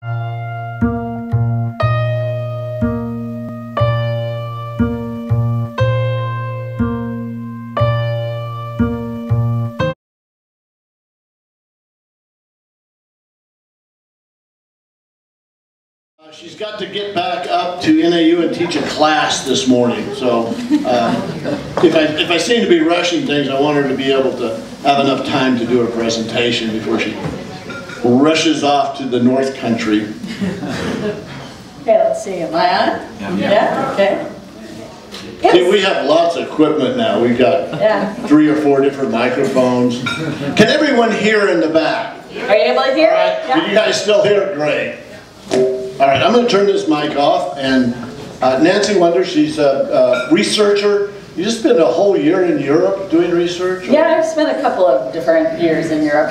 She's got to get back up to NAU and teach a class this morning, so if I seem to be rushing things, I want her to be able to have enough time to do her presentation before she rushes off to the North Country. Okay, let's see, am I on? Yeah, okay. Yes. See, we have lots of equipment now. We've got 3 or 4 different microphones. Can everyone hear in the back? Are you able to hear? All right. Yeah. Can you guys still hear? Great. All right, I'm going to turn this mic off, and Nancy Wonder, she's a researcher. You just spent a whole year in Europe doing research? Or? Yeah, I've spent a couple of different years in Europe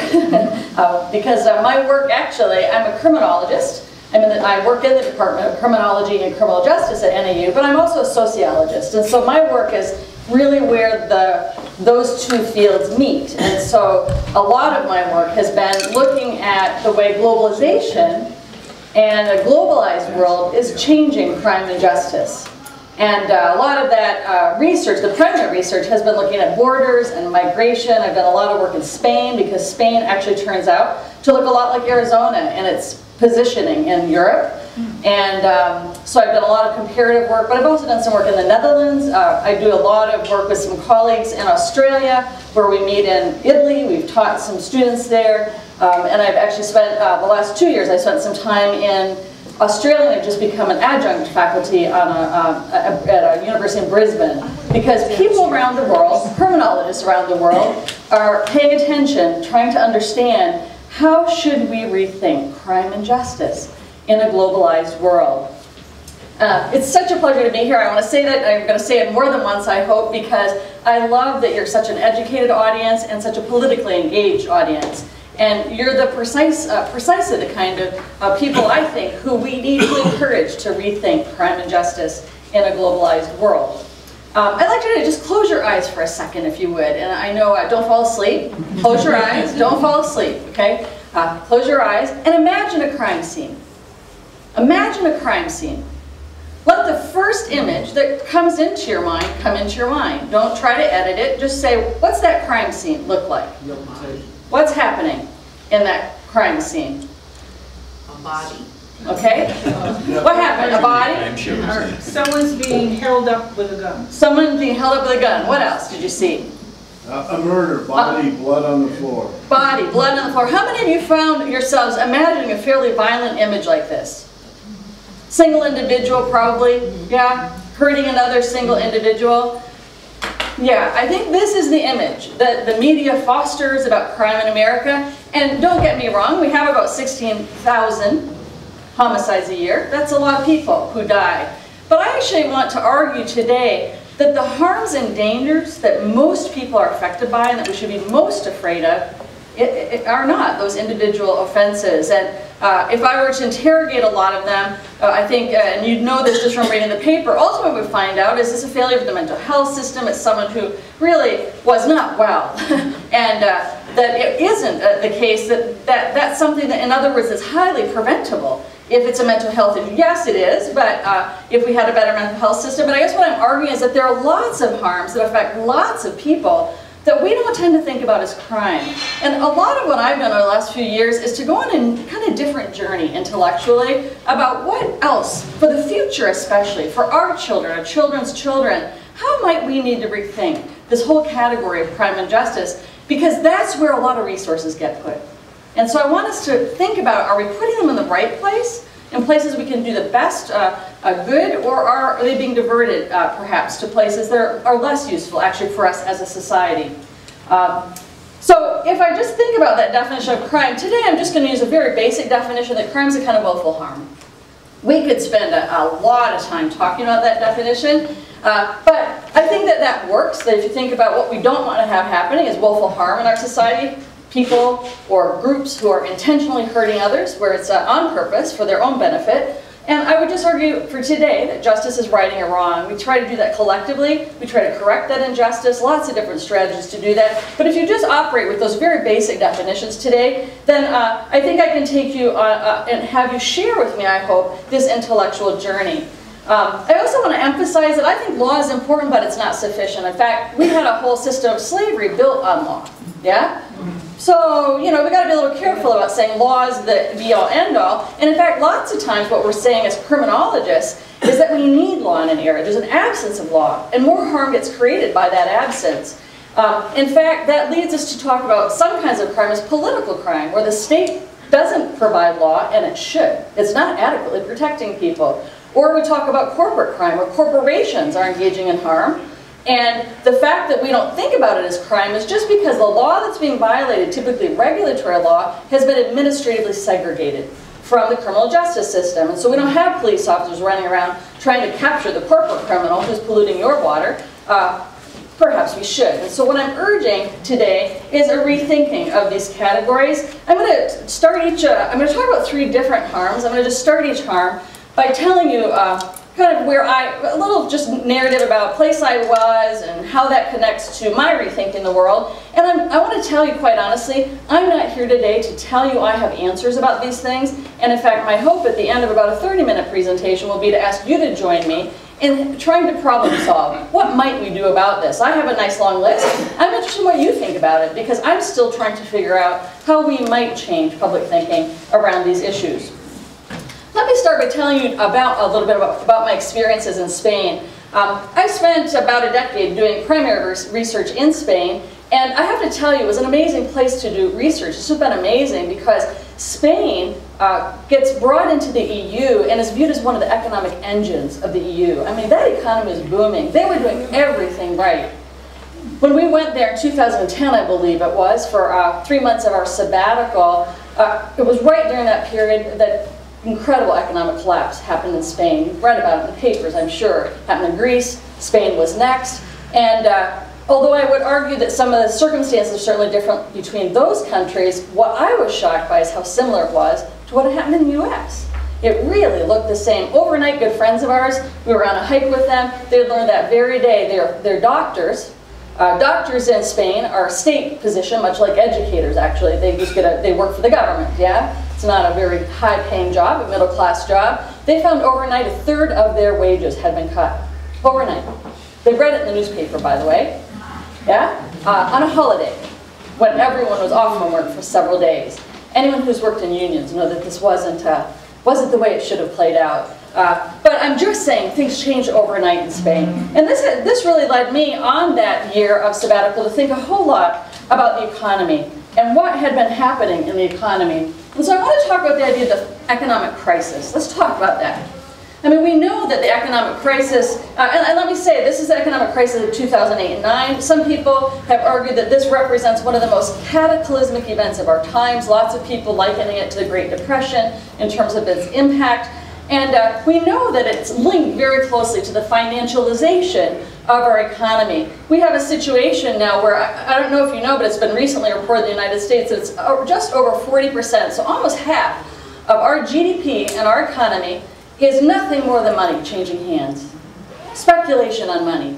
because my work, actually, I'm a criminologist. I work in the Department of Criminology and Criminal Justice at NAU, but I'm also a sociologist, and so my work is really where those two fields meet. And so a lot of my work has been looking at the way globalization and a globalized world is changing crime and justice. And a lot of that research, the primary research, has been looking at borders and migration. I've done a lot of work in Spain because Spain actually turns out to look a lot like Arizona in its positioning in Europe. And so I've done a lot of comparative work, but I've also done some work in the Netherlands. I do a lot of work with some colleagues in Australia, where we meet in Italy. We've taught some students there. And I've actually spent, the last 2 years, I spent some time in Australia, and I've just become an adjunct faculty on at a university in Brisbane. Because people around the world, criminologists around the world, are paying attention, trying to understand how should we rethink crime and justice in a globalized world. It's such a pleasure to be here. I want to say that, I'm going to say it more than once, I hope, because I love that you're such an educated audience and such a politically engaged audience. And you're the precisely the kind of people, I think, who we need to encourage to rethink crime and justice in a globalized world. I'd like you to just close your eyes for a second, if you would. And I know, don't fall asleep. Close your eyes. Don't fall asleep, okay? Close your eyes and imagine a crime scene. Imagine a crime scene. Let the first image that comes into your mind come into your mind. Don't try to edit it. Just say, what's that crime scene look like? What's happening in that crime scene? A body. Okay? What happened? A body? Someone's being held up with a gun. Someone being held up with a gun. What else did you see? A murder. Body, blood on the floor. Body, blood on the floor. How many of you found yourselves imagining a fairly violent image like this? Single individual, probably. Yeah? Hurting another single individual. Yeah, I think this is the image that the media fosters about crime in America. And don't get me wrong, we have about 16,000 homicides a year. That's a lot of people who die. But I actually want to argue today that the harms and dangers that most people are affected by and that we should be most afraid of are not those individual offenses. And if I were to interrogate a lot of them, I think, and you'd know this just from reading the paper, ultimately we find out, is this a failure of the mental health system? It's someone who really was not well. And that it isn't the case that's something that, in other words, is highly preventable. If it's a mental health issue, yes it is, but if we had a better mental health system. But I guess what I'm arguing is that there are lots of harms that affect lots of people that we don't tend to think about as crime. And a lot of what I've done over the last few years is to go on a kind of different journey intellectually about what else, for the future especially, for our children, our children's children, how might we need to rethink this whole category of crime and justice, because that's where a lot of resources get put. And so I want us to think about, are we putting them in the right place, in places we can do the best good, or are they being diverted perhaps to places that are less useful actually for us as a society? So if I just think about that definition of crime, today I'm just going to use a very basic definition that crime is a kind of willful harm. We could spend a lot of time talking about that definition, but I think that that works, that if you think about what we don't want to have happening is willful harm in our society, people or groups who are intentionally hurting others, where it's on purpose for their own benefit. And I would just argue for today that justice is righting a wrong. We try to do that collectively. We try to correct that injustice, lots of different strategies to do that. But if you just operate with those very basic definitions today, then I think I can take you and have you share with me, I hope, this intellectual journey. I also want to emphasize that I think law is important, but it's not sufficient. In fact, we had a whole system of slavery built on law. Yeah? So, you know, we got to be a little careful about saying law is the be-all, end-all. And in fact, lots of times what we're saying as criminologists is that we need law in an area. There's an absence of law, and more harm gets created by that absence. In fact, that leads us to talk about some kinds of crime as political crime, where the state doesn't provide law, and it should. It's not adequately protecting people. Or we talk about corporate crime, where corporations are engaging in harm. And the fact that we don't think about it as crime is just because the law that's being violated, typically regulatory law, has been administratively segregated from the criminal justice system. And so we don't have police officers running around trying to capture the corporate criminal who's polluting your water. Perhaps we should. And so what I'm urging today is a rethinking of these categories. I'm going to start each, I'm going to talk about 3 different harms. I'm going to just start each harm by telling you kind of where a little just narrative about a place I was and how that connects to my rethinking the world. And I want to tell you quite honestly, I'm not here today to tell you I have answers about these things. And in fact, my hope at the end of about a 30-minute presentation will be to ask you to join me in trying to problem solve. What might we do about this? I have a nice long list. I'm interested in what you think about it, because I'm still trying to figure out how we might change public thinking around these issues. Let me start by telling you a little bit about my experiences in Spain. I spent about a decade doing primary research in Spain, and I have to tell you, it was an amazing place to do research. This has been amazing because Spain gets brought into the EU and is viewed as one of the economic engines of the EU. I mean, that economy is booming. They were doing everything right. When we went there in 2010, I believe it was, for 3 months of our sabbatical, it was right during that period that incredible economic collapse happened in Spain. You've read about it in the papers, I'm sure. It happened in Greece. Spain was next. And although I would argue that some of the circumstances are certainly different between those countries, what I was shocked by is how similar it was to what had happened in the US. It really looked the same. Overnight, good friends of ours, we were on a hike with them. They had learned that very day. They're doctors. Doctors in Spain are a state position, much like educators, actually. They work for the government, yeah? It's not a very high-paying job, a middle-class job. They found overnight 1/3 of their wages had been cut. Overnight. They read it in the newspaper, by the way. Yeah? On a holiday, when everyone was off from work for several days. Anyone who's worked in unions know that this wasn't the way it should have played out. But I'm just saying, things changed overnight in Spain. And this really led me on that year of sabbatical to think a whole lot about the economy and what had been happening in the economy. And so I want to talk about the idea of the economic crisis. Let's talk about that. I mean, we know that the economic crisis, and let me say, this is the economic crisis of 2008 and 2009. Some people have argued that this represents one of the most cataclysmic events of our times. Lots of people likening it to the Great Depression in terms of its impact. And we know that it's linked very closely to the financialization of our economy. We have a situation now where, I don't know if you know, but it's been recently reported in the United States that it's just over 40%, so almost half of our GDP and our economy is nothing more than money changing hands. Speculation on money.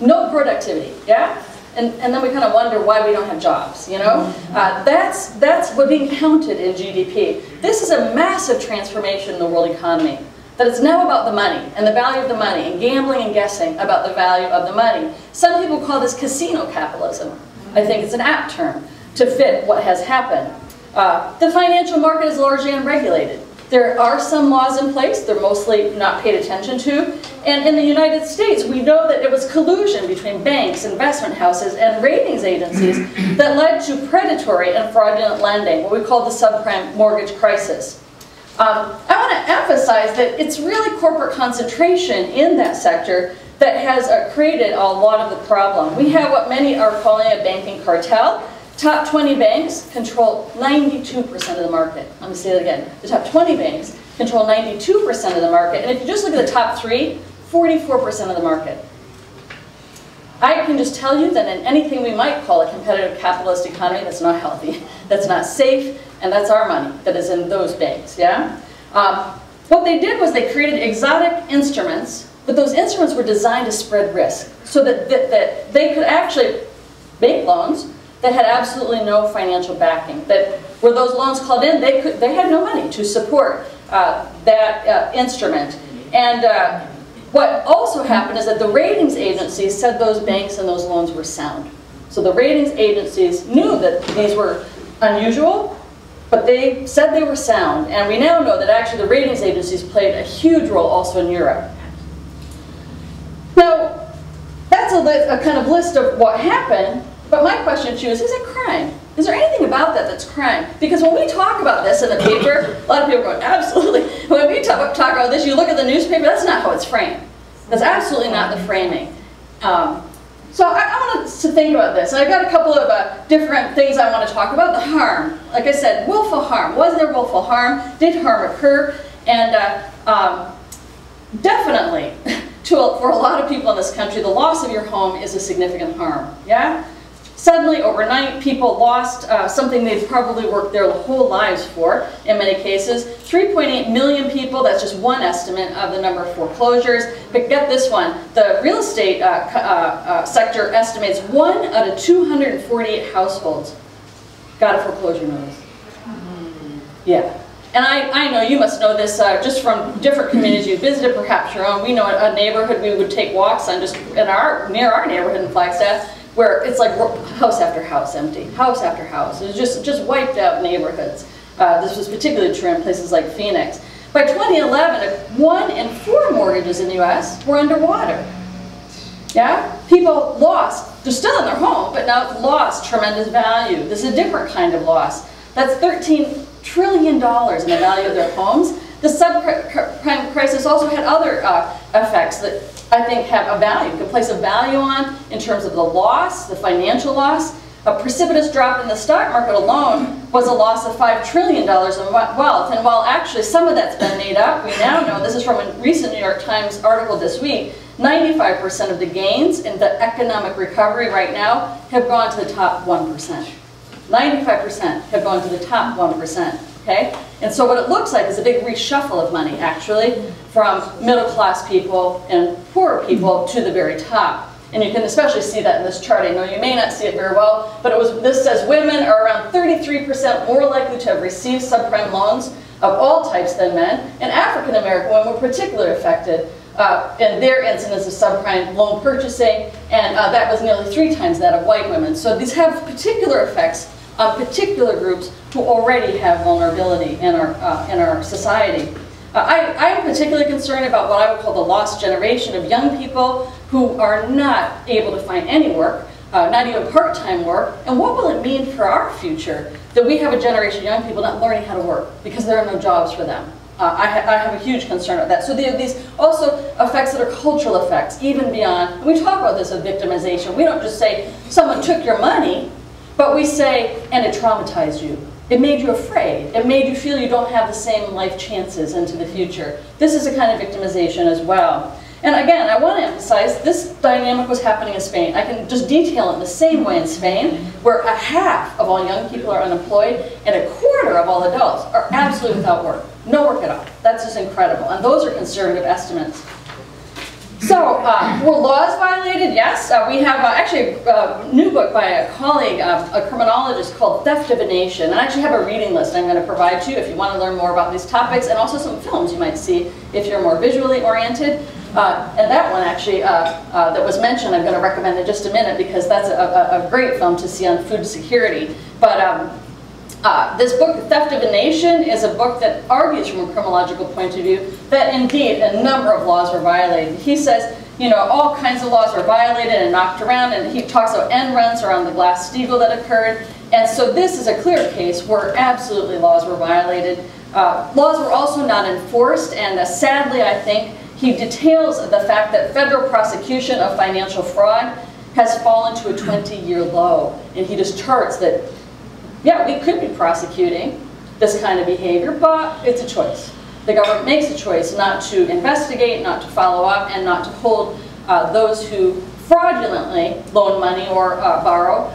No productivity, yeah? And then we kind of wonder why we don't have jobs, you know? That's what being counted in GDP. This is a massive transformation in the world economy. That it's now about the money and the value of the money and gambling and guessing about the value of the money. Some people call this casino capitalism. I think it's an apt term to fit what has happened. The financial market is largely unregulated. There are some laws in place, they're mostly not paid attention to. And in the United States, we know that it was collusion between banks, investment houses, and ratings agencies that led to predatory and fraudulent lending, what we call the subprime mortgage crisis. I want to emphasize that it's really corporate concentration in that sector that has created a lot of the problem. We have what many are calling a banking cartel. Top 20 banks control 92% of the market. Let me say that again. The top 20 banks control 92% of the market. And if you just look at the top 3, 44% of the market. I can just tell you that in anything we might call a competitive capitalist economy, that's not healthy, that's not safe, and that's our money that is in those banks, yeah? What they did was they created exotic instruments, but those instruments were designed to spread risk so that they could actually make loans that had absolutely no financial backing. That where those loans called in, they had no money to support that instrument. And what also happened is that the ratings agencies said those banks and those loans were sound. So the ratings agencies knew that these were unusual, but they said they were sound. And we now know that actually the ratings agencies played a huge role also in Europe. Now, that's a kind of list of what happened, but my question to you is it crime? Is there anything about that that's crime? Because when we talk about this in the paper, a lot of people are going, absolutely. When we talk about this, you look at the newspaper, that's not how it's framed. That's absolutely not the framing. So I wanted to think about this. And I've got a couple of different things I want to talk about. The harm. Like I said, willful harm. Was there willful harm? Did harm occur? And definitely, for a lot of people in this country, the loss of your home is a significant harm. Yeah? Suddenly, overnight, people lost something they've probably worked their whole lives for, in many cases. 3.8 million people, that's just one estimate of the number of foreclosures. But get this one, the real estate sector estimates 1 out of 248 households got a foreclosure notice. Yeah. And I know you must know this just from different communities you visited, perhaps your own. We know a neighborhood we would take walks on just near our neighborhood in Flagstaff, where it's like house after house empty, house after house. It was just wiped out neighborhoods. This was particularly true in places like Phoenix. By 2011, 1 in 4 mortgages in the US were underwater. Yeah? People lost, they're still in their home, but now lost tremendous value. This is a different kind of loss. That's $13 trillion in the value of their homes. The subprime crisis also had other effects that I think have a value, you can place a value on in terms of the loss, the financial loss. A precipitous drop in the stock market alone was a loss of $5 trillion in wealth. And while actually some of that's been made up, we now know, this is from a recent New York Times article this week, 95% of the gains in the economic recovery right now have gone to the top 1%. 95% have gone to the top 1%. Okay? And so what it looks like is a big reshuffle of money, actually, from middle-class people and poorer people to the very top. And you can especially see that in this chart. I know you may not see it very well, but this says women are around 33% more likely to have received subprime loans of all types than men, and African-American women were particularly affected in their incidence of subprime loan purchasing, and that was nearly 3 times that of white women. So these have particular effects on particular groups who already have vulnerability in our society. I am particularly concerned about what I would call the lost generation of young people who are not able to find any work, not even part-time work. And what will it mean for our future that we have a generation of young people not learning how to work because there are no jobs for them? I have a huge concern about that. So there are these also effects that are cultural effects, even beyond, and we talk about this as victimization. We don't just say, someone took your money, but we say, and it traumatized you. It made you afraid. It made you feel you don't have the same life chances into the future. This is a kind of victimization as well. And again, I want to emphasize, this dynamic was happening in Spain. I can just detail it in the same way in Spain, where a half of all young people are unemployed, and a quarter of all adults are absolutely without work. No work at all. That's just incredible. And those are conservative estimates. So, were laws violated? Yes. We have actually a new book by a colleague, a criminologist, called Theft of a Nation. And I actually have a reading list I'm going to provide to you if you want to learn more about these topics, and also some films you might see if you're more visually oriented. And that one actually, that was mentioned, I'm going to recommend in just a minute because that's a great film to see on food security. But this book, Theft of a Nation, is a book that argues from a criminological point of view that indeed a number of laws were violated. He says, you know, all kinds of laws were violated and knocked around, and he talks about end runs around the Glass-Steagall that occurred. And so this is a clear case where absolutely laws were violated. Laws were also not enforced, and sadly, I think, he details the fact that federal prosecution of financial fraud has fallen to a 20-year low. And he just charts that, yeah, we could be prosecuting this kind of behavior, but it's a choice. The government makes a choice not to investigate, not to follow up, and not to hold those who fraudulently loan money or borrow,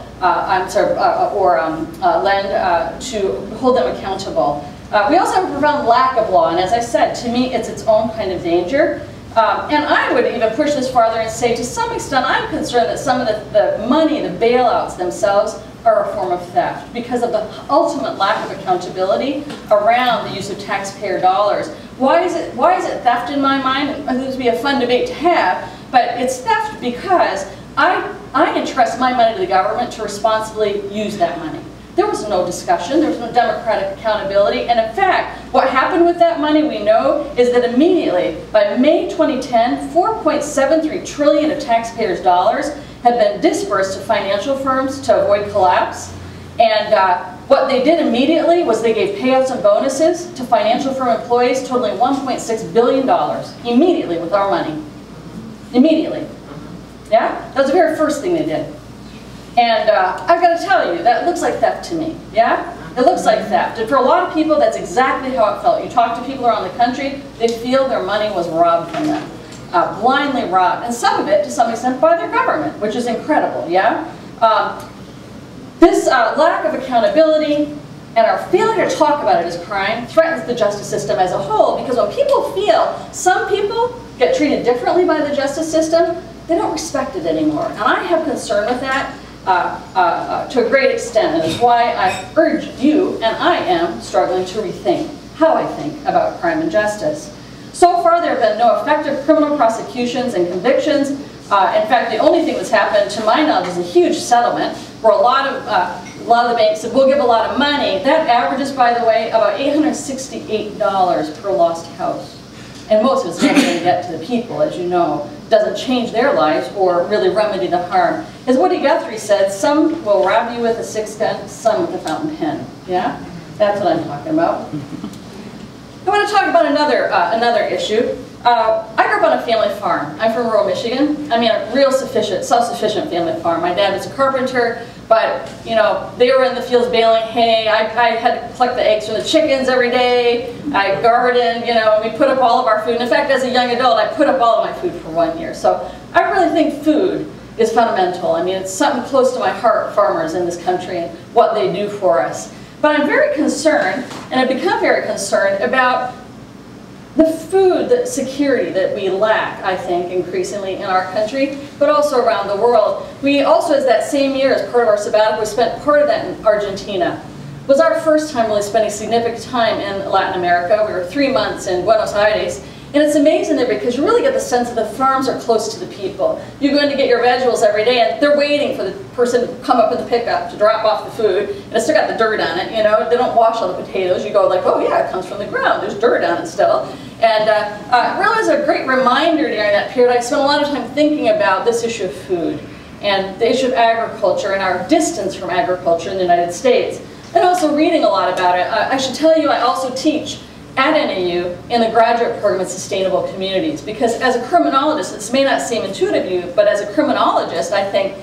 lend, to hold them accountable. We also have a profound lack of law, and as I said, to me, it's its own kind of danger. And I would even push this farther and say, to some extent, I'm concerned that some of the money, the bailouts themselves, are a form of theft because of the ultimate lack of accountability around the use of taxpayer dollars. Why is it theft in my mind? I think this would be a fun debate to have, but it's theft because I entrust my money to the government to responsibly use that money. There was no discussion, there was no democratic accountability, and in fact, what happened with that money, we know, is that immediately, by May 2010, 4.73 trillion of taxpayers' dollars had been dispersed to financial firms to avoid collapse. And what they did immediately was they gave payouts and bonuses to financial firm employees totaling $1.6 billion, immediately with our money. Immediately. Yeah? That was the very first thing they did. And I've got to tell you, that looks like theft to me, yeah? It looks like theft. And for a lot of people, that's exactly how it felt. You talk to people around the country, they feel their money was robbed from them. Blindly robbed. And some of it, to some extent, by their government, which is incredible, yeah? This lack of accountability and our failure to talk about it as crime threatens the justice system as a whole, because when people feel some people get treated differently by the justice system, they don't respect it anymore. And I have concern with that. To a great extent, and it's why I urge you, and I am, struggling to rethink how I think about crime and justice. So far, there have been no effective criminal prosecutions and convictions. In fact, the only thing that's happened, to my knowledge, is a huge settlement where a lot of the banks said, we'll give a lot of money. That averages, by the way, about $868 per lost house. And most of it's never going to get to the people, as you know. Doesn't change their lives or really remedy the harm. As Woody Guthrie said, some will rob you with a six gun, some with a fountain pen. Yeah? That's what I'm talking about. I want to talk about another issue. I grew up on a family farm. I'm from rural Michigan. I mean, a real self-sufficient family farm. My dad was a carpenter, but you know, they were in the fields baling hay. I had to collect the eggs from the chickens every day. I gardened, you know, we put up all of our food. And in fact, as a young adult, I put up all of my food for 1 year. So I really think food is fundamental. I mean, it's something close to my heart, farmers in this country and what they do for us. But I'm very concerned, and I've become very concerned about the food security that we lack, I think, increasingly in our country, but also around the world. We also, as that same year, as part of our sabbatical, we spent part of that in Argentina. It was our first time really spending significant time in Latin America. We were 3 months in Buenos Aires. And it's amazing there because you really get the sense that the farms are close to the people. You go in to get your vegetables every day and they're waiting for the person to come up in the pickup to drop off the food. And it's still got the dirt on it, you know. They don't wash all the potatoes. You go like, oh yeah, it comes from the ground. There's dirt on it still. And it really was a great reminder during that period. I spent a lot of time thinking about this issue of food and the issue of agriculture and our distance from agriculture in the United States. And also reading a lot about it. I should tell you, I also teach at NAU in the graduate program in sustainable communities, because as a criminologist, this may not seem intuitive to you, but as a criminologist, I think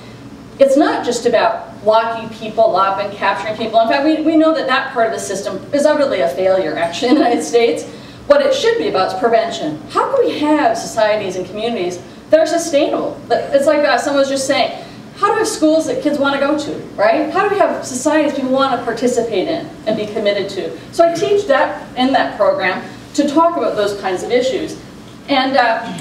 it's not just about locking people up and capturing people. In fact, we know that that part of the system is utterly a failure, actually, in the United States. What it should be about is prevention. How can we have societies and communities that are sustainable? It's like someone was just saying, how do we have schools that kids want to go to, right? How do we have societies people want to participate in and be committed to? So I teach that in that program to talk about those kinds of issues. And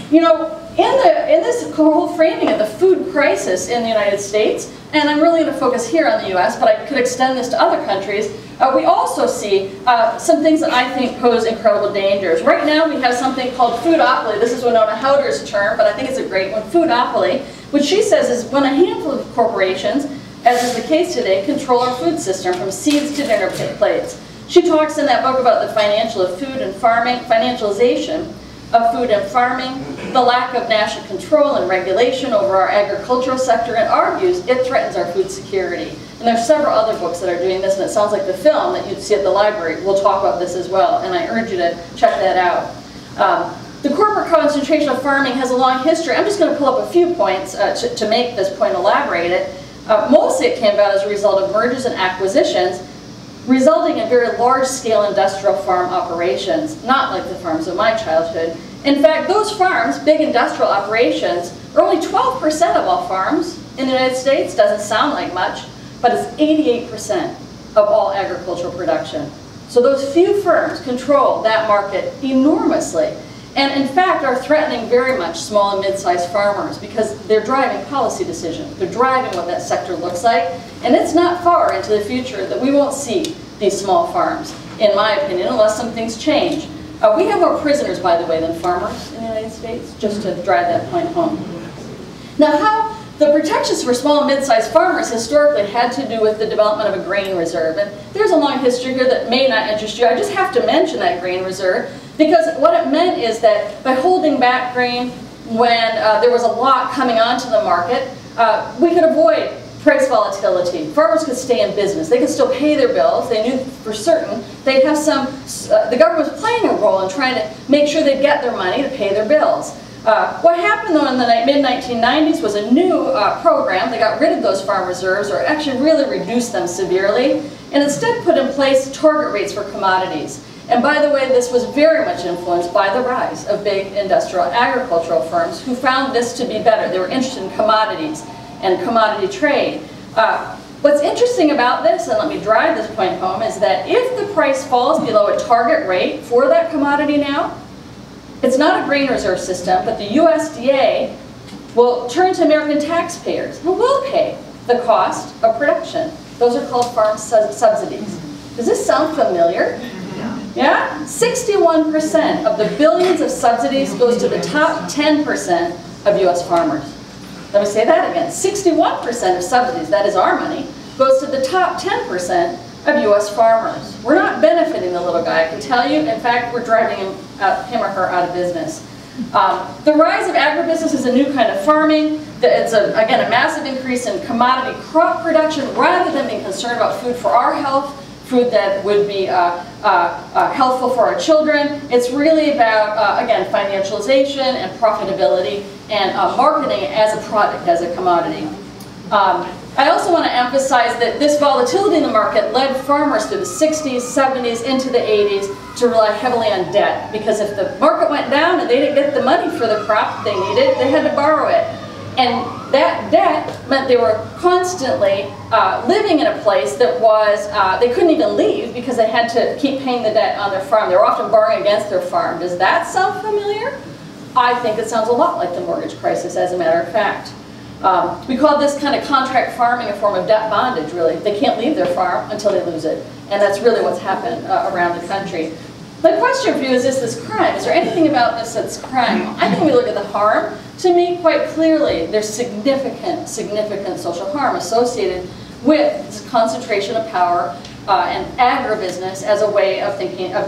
you know, in this whole framing of the food crisis in the United States, and I'm really going to focus here on the US, but I could extend this to other countries, we also see some things that I think pose incredible dangers. Right now we have something called foodopoly. This is Winona Howder's term, but I think it's a great one, foodopoly, which she says is when a handful of corporations, as is the case today, control our food system from seeds to dinner plates. She talks in that book about the financialization of food and farming, financialization of food and farming, the lack of national control and regulation over our agricultural sector, and argues it threatens our food security. And there's several other books that are doing this, and it sounds like the film that you'd see at the library will talk about this as well, and I urge you to check that out. The corporate concentration of farming has a long history. I'm just going to pull up a few points to make this point elaborate it. Mostly it came about as a result of mergers and acquisitions, resulting in very large-scale industrial farm operations, not like the farms of my childhood. In fact, those farms, big industrial operations, are only 12% of all farms in the United States. Doesn't sound like much, but it's 88% of all agricultural production. So those few firms control that market enormously, and in fact are threatening very much small and mid-sized farmers because they're driving policy decisions. They're driving what that sector looks like, and it's not far into the future that we won't see these small farms, in my opinion, unless some things change. We have more prisoners, by the way, than farmers in the United States, just to drive that point home. Now, how the protections for small and mid-sized farmers historically had to do with the development of a grain reserve. And there's a long history here that may not interest you. I just have to mention that grain reserve because what it meant is that by holding back grain when there was a lot coming onto the market, we could avoid price volatility. Farmers could stay in business. They could still pay their bills. They knew for certain they'd have some, the government was playing a role in trying to make sure they'd get their money to pay their bills. What happened though in the mid-1990s was a new program. They got rid of those farm reserves, or actually really reduced them severely, and instead put in place target rates for commodities. And by the way, this was very much influenced by the rise of big industrial agricultural firms who found this to be better. They were interested in commodities and commodity trade. What's interesting about this, and let me drive this point home, is that if the price falls below a target rate for that commodity now, it's not a grain reserve system, but the USDA will turn to American taxpayers and will pay the cost of production. Those are called farm subsidies. Does this sound familiar? Yeah? 61% of the billions of subsidies goes to the top 10% of US farmers. Let me say that again. 61% of subsidies, that is our money, goes to the top 10% of US farmers. We're not benefiting the little guy, I can tell you. In fact, we're driving him or her out of business. The rise of agribusiness is a new kind of farming. It's, again, a massive increase in commodity crop production rather than being concerned about food for our health, food that would be healthful for our children. It's really about, again, financialization and profitability and marketing it as a product, as a commodity. I also want to emphasize that this volatility in the market led farmers through the 60s, 70s, into the 80s to rely heavily on debt. Because if the market went down and they didn't get the money for the crop they needed, they had to borrow it. And that debt meant they were constantly living in a place that was, they couldn't even leave because they had to keep paying the debt on their farm. They were often borrowing against their farm. Does that sound familiar? I think it sounds a lot like the mortgage crisis, as a matter of fact. We call this kind of contract farming a form of debt bondage, really. They can't leave their farm until they lose it. And that's really what's happened around the country. My question for you is this crime? Is there anything about this that's crime? I think we look at the harm. To me, quite clearly, there's significant social harm associated with this concentration of power and agribusiness as a way of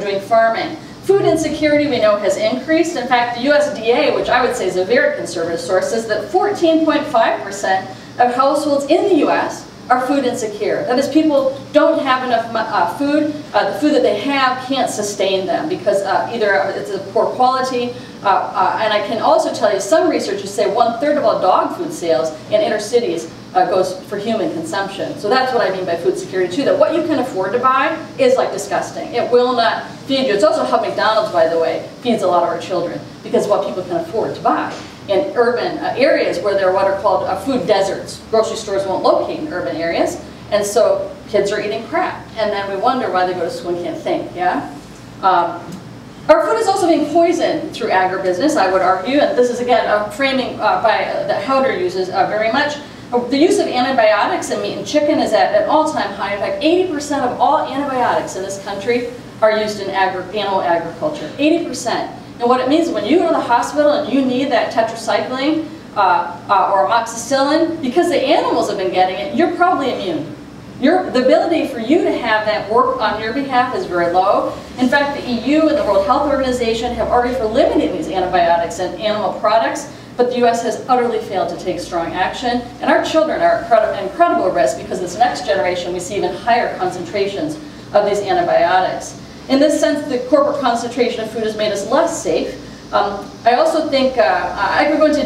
doing farming. Food insecurity, we know, has increased. In fact, the USDA, which I would say is a very conservative source, says that 14.5% of households in the US are food insecure. That is, people don't have enough food. The food that they have can't sustain them because either it's of poor quality, and I can also tell you some researchers say 1/3 of all dog food sales in inner cities goes for human consumption. So that's what I mean by food security too, that what you can afford to buy is like disgusting. It will not feed you. It's also how McDonald's, by the way, feeds a lot of our children, because what people can afford to buy. In urban areas where there are what are called food deserts. Grocery stores won't locate in urban areas, and so kids are eating crap. And then we wonder why they go to school and can't think, yeah? Our food is also being poisoned through agribusiness, I would argue, and this is again a framing that Howder uses very much. The use of antibiotics in meat and chicken is at an all-time high. In fact, 80% of all antibiotics in this country are used in animal agriculture, 80%. And what it means is when you go to the hospital and you need that tetracycline or amoxicillin, because the animals have been getting it, you're probably immune. The ability for you to have that work on your behalf is very low. In fact, the EU and the World Health Organization have argued for limiting these antibiotics in animal products, but the US has utterly failed to take strong action. And our children are at incredible risk because this next generation we see even higher concentrations of these antibiotics. In this sense, the corporate concentration of food has made us less safe. I also think, I could go into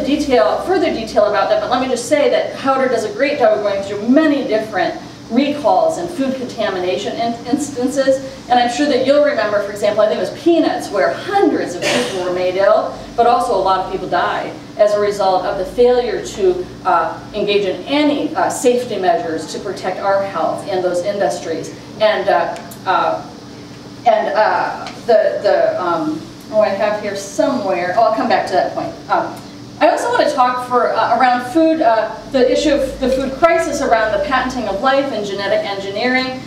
further detail about that, but let me just say that Howder does a great job of going through many different recalls and food contamination instances. And I'm sure that you'll remember, for example, I think it was peanuts, where hundreds of people were made ill, but also a lot of people died as a result of the failure to engage in any safety measures to protect our health in those industries. And And oh, I have here somewhere, oh, I'll come back to that point. I also want to talk around food, the issue of the food crisis around the patenting of life and genetic engineering.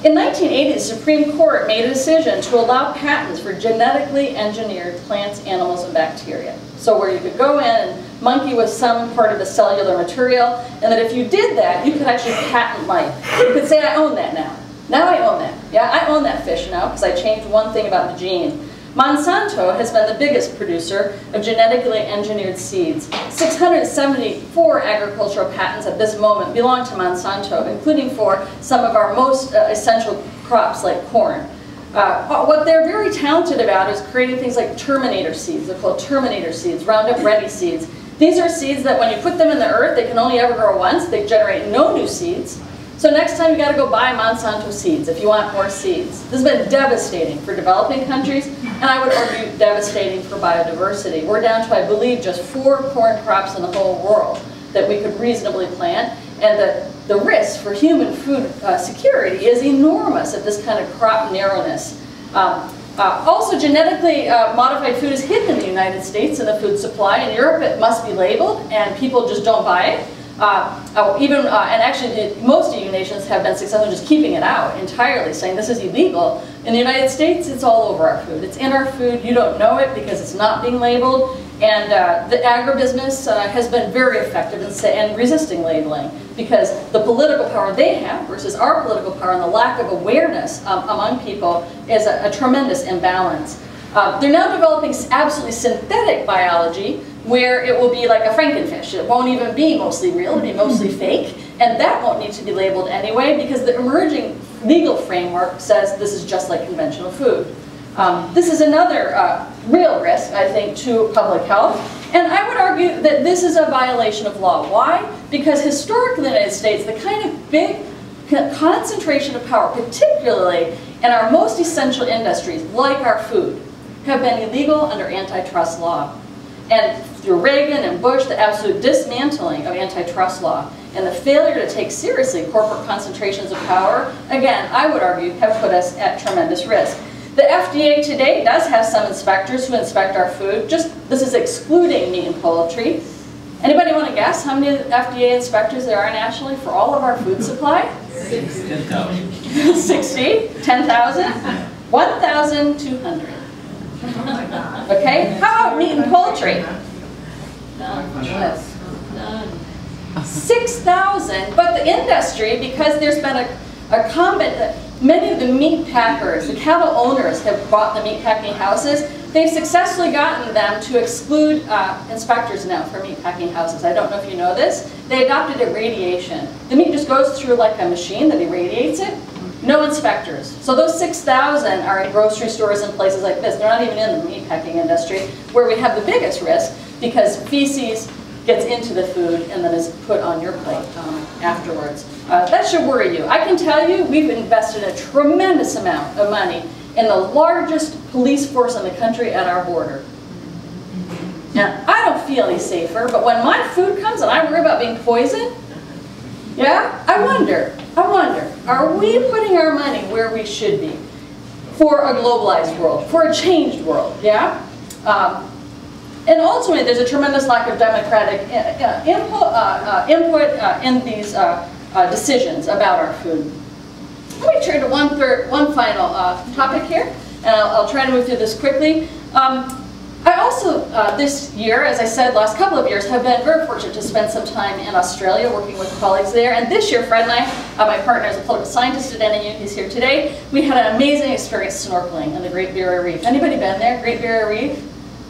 In 1980, the Supreme Court made a decision to allow patents for genetically engineered plants, animals, and bacteria. So where you could go in and monkey with some part of the cellular material, and that if you did that, you could actually patent life. You could say, I own that now. Now I own that. Yeah, I own that fish now because I changed one thing about the gene. Monsanto has been the biggest producer of genetically engineered seeds. 674 agricultural patents at this moment belong to Monsanto, including for some of our most essential crops like corn. What they're very talented about is creating things like terminator seeds. They're called terminator seeds, Roundup Ready seeds. These are seeds that when you put them in the earth, they can only ever grow once. They generate no new seeds. So next time you got to go buy Monsanto seeds if you want more seeds. This has been devastating for developing countries, and I would argue devastating for biodiversity. We're down to, I believe, just 4 corn crops in the whole world that we could reasonably plant, and the risk for human food security is enormous at this kind of crop narrowness. Also, genetically modified food is hidden in the United States in the food supply. In Europe, it must be labeled, and people just don't buy it. And actually, most EU nations have been successful in just keeping it out entirely, saying this is illegal. In the United States, it's all over our food. It's in our food. You don't know it because it's not being labeled. And the agribusiness has been very effective in resisting labeling because the political power they have versus our political power and the lack of awareness among people is a tremendous imbalance. They're now developing absolutely synthetic biology where it will be like a Frankenfish. It won't even be mostly real, it'll be mostly fake, and that won't need to be labeled anyway because the emerging legal framework says this is just like conventional food. This is another real risk, I think, to public health, and I would argue that this is a violation of law. Why? Because historically in the United States, the kind of big concentration of power, particularly in our most essential industries, like our food, have been illegal under antitrust law. And through Reagan and Bush, the absolute dismantling of antitrust law and the failure to take seriously corporate concentrations of power, again, I would argue, have put us at tremendous risk. The FDA today does have some inspectors who inspect our food. This is excluding meat and poultry. Anybody want to guess how many FDA inspectors there are nationally for all of our food supply? 60. 60? 10,000? 1,200. Oh my God. Okay, how about meat and poultry? None. 6,000, but the industry, because there's been a comment, many of the meat packers, the cattle owners have bought the meat packing houses. They've successfully gotten them to exclude inspectors now for meat packing houses. I don't know if you know this. They adopted irradiation. The meat just goes through like a machine that irradiates it. No inspectors. So those 6,000 are in grocery stores and places like this. They're not even in the meatpacking industry, where we have the biggest risk because feces gets into the food and then is put on your plate afterwards. That should worry you. I can tell you we've invested a tremendous amount of money in the largest police force in the country at our border. Now, I don't feel any safer, but when my food comes and I worry about being poisoned, yeah, I wonder, are we putting our money where we should be for a globalized world, for a changed world, yeah? And ultimately, there's a tremendous lack of democratic input in these decisions about our food. Let me turn to one final topic here, and I'll try to move through this quickly. I also, this year, as I said, last couple of years, have been very fortunate to spend some time in Australia working with colleagues there. And this year, Fred and I, my partner is a political scientist at NAU, he's here today, we had an amazing experience snorkeling in the Great Barrier Reef. Anybody been there, Great Barrier Reef?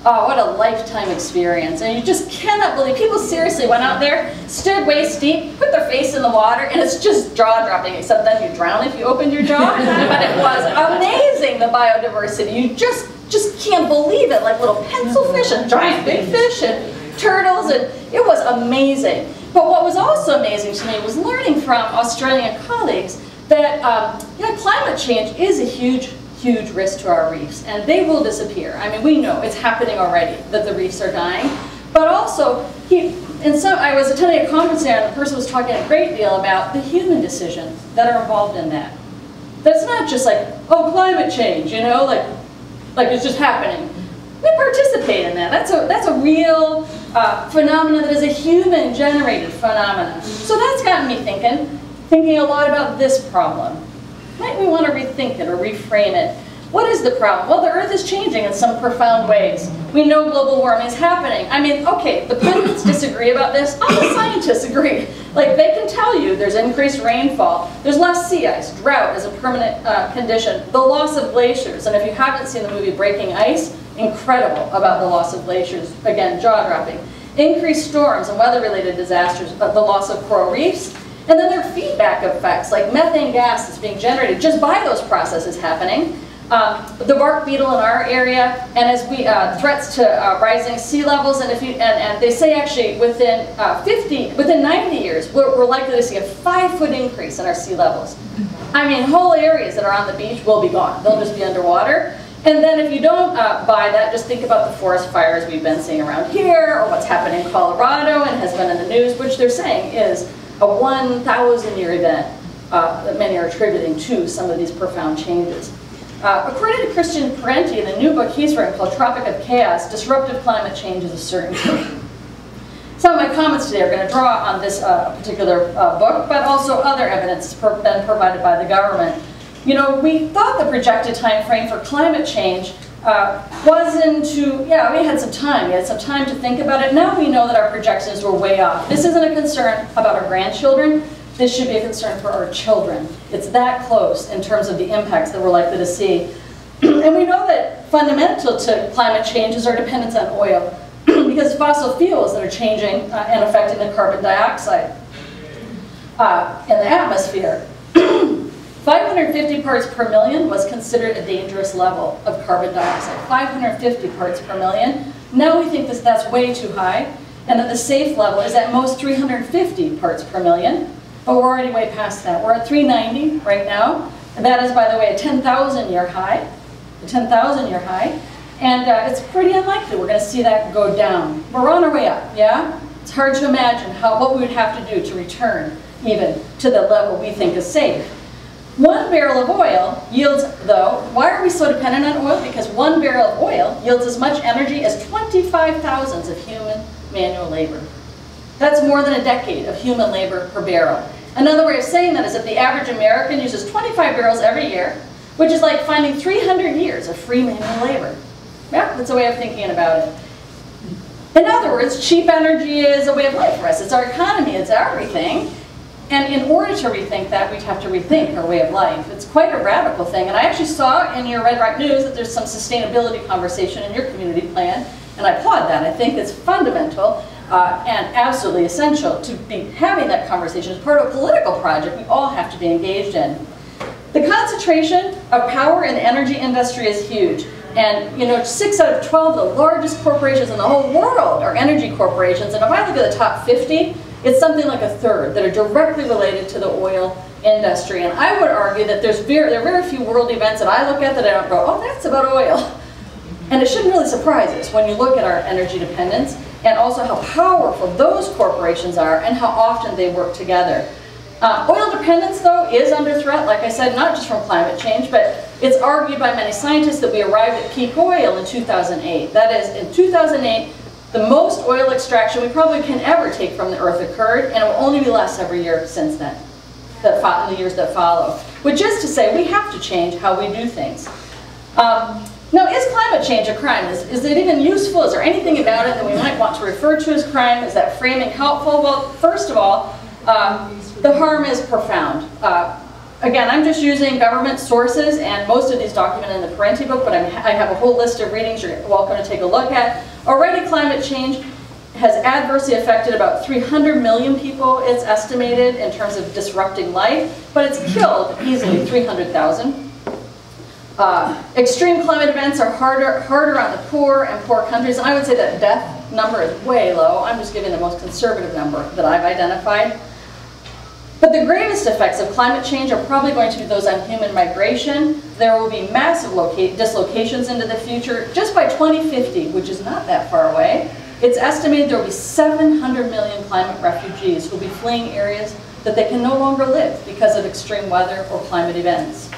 Oh, what a lifetime experience. And you just cannot believe, people seriously went out there, stood waist deep, put their face in the water, and it's just jaw-dropping, except then you drown if you opened your jaw. But it was amazing, the biodiversity. You just can't believe it, like little pencilfish and giant big fish and turtles, and it was amazing. But what was also amazing to me was learning from Australian colleagues that climate change is a huge risk to our reefs, and they will disappear. I mean, we know it's happening already, that the reefs are dying. But also, I was attending a conference there, and the person was talking a great deal about the human decisions that are involved in that. That's not just like, oh, climate change, you know, like it's just happening. We participate in that. That's a real phenomenon that is a human-generated phenomenon. So that's gotten me thinking a lot about this problem. Might we want to rethink it or reframe it? What is the problem? Well, the Earth is changing in some profound ways. We know global warming is happening. I mean, okay, the pundits disagree about this. All the scientists agree. Like, they can tell you there's increased rainfall, there's less sea ice, drought is a permanent condition, the loss of glaciers. And if you haven't seen the movie Breaking Ice, incredible about the loss of glaciers. Again, jaw-dropping. Increased storms and weather-related disasters, the loss of coral reefs. And then there are feedback effects, like methane gas that's being generated just by those processes happening. The bark beetle in our area, and as we threats to rising sea levels, and they say actually within 90 years, we're likely to see a 5-foot increase in our sea levels. I mean, whole areas that are on the beach will be gone; they'll just be underwater. And then if you don't buy that, just think about the forest fires we've been seeing around here, or what's happening in Colorado and has been in the news, which they're saying is a 1,000-year event that many are attributing to some of these profound changes. According to Christian Parenti, in the new book he's written called Tropic of Chaos, disruptive climate change is a certainty. Some of my comments today are going to draw on this particular book, but also other evidence has been provided by the government. You know, we thought the projected time frame for climate change wasn't too, yeah, we had some time. We had some time to think about it. Now we know that our projections were way off. This isn't a concern about our grandchildren. This should be a concern for our children. It's that close in terms of the impacts that we're likely to see. And we know that fundamental to climate change is our dependence on oil, because fossil fuels that are changing and affecting the carbon dioxide in the atmosphere. 550 parts per million was considered a dangerous level of carbon dioxide. 550 parts per million. Now we think that's way too high, and that the safe level is at most 350 parts per million. But we're already way past that. We're at 390 right now, and that is, by the way, a 10,000-year high. A 10,000-year high, and it's pretty unlikely we're going to see that go down. We're on our way up, yeah? It's hard to imagine what we would have to do to return even to the level we think is safe. 1 barrel of oil yields, though, why are we so dependent on oil? Because 1 barrel of oil yields as much energy as 25,000 of human manual labor. That's more than a decade of human labor per barrel. Another way of saying that is that the average American uses 25 barrels every year, which is like finding 300 years of free manual labor. Yeah, that's a way of thinking about it. In other words, cheap energy is a way of life for us. It's our economy, it's everything. And in order to rethink that, we'd have to rethink our way of life. It's quite a radical thing. And I actually saw in your Red Rock News that there's some sustainability conversation in your community plan, and I applaud that. I think it's fundamental and absolutely essential to be having that conversation as part of a political project we all have to be engaged in. The concentration of power in the energy industry is huge. And you know, 6 out of 12 of the largest corporations in the whole world are energy corporations. And if I look at the top 50, it's something like a third that are directly related to the oil industry. And I would argue that there are very few world events that I look at that I don't go, oh, that's about oil. And it shouldn't really surprise us when you look at our energy dependence and also how powerful those corporations are and how often they work together. Oil dependence, though, is under threat, like I said, not just from climate change, but it's argued by many scientists that we arrived at peak oil in 2008. That is, in 2008, the most oil extraction we probably can ever take from the Earth occurred, and it will only be less every year since then, in the years that follow. Which is to say, we have to change how we do things. Now, is climate change a crime? Is it even useful? Is there anything about it that we might want to refer to as crime? Is that framing helpful? Well, first of all, the harm is profound. Again, I'm just using government sources, and most of these documented in the Parenti book, but I have a whole list of readings you're welcome to take a look at. Already, climate change has adversely affected about 300 million people, it's estimated, in terms of disrupting life, but it's killed easily 300,000. Extreme climate events are harder on the poor and poor countries, and I would say that death number is way low. I'm just giving the most conservative number that I've identified. But the gravest effects of climate change are probably going to be those on human migration. There will be massive dislocations into the future. Just by 2050, which is not that far away, it's estimated there will be 700 million climate refugees who will be fleeing areas that they can no longer live because of extreme weather or climate events.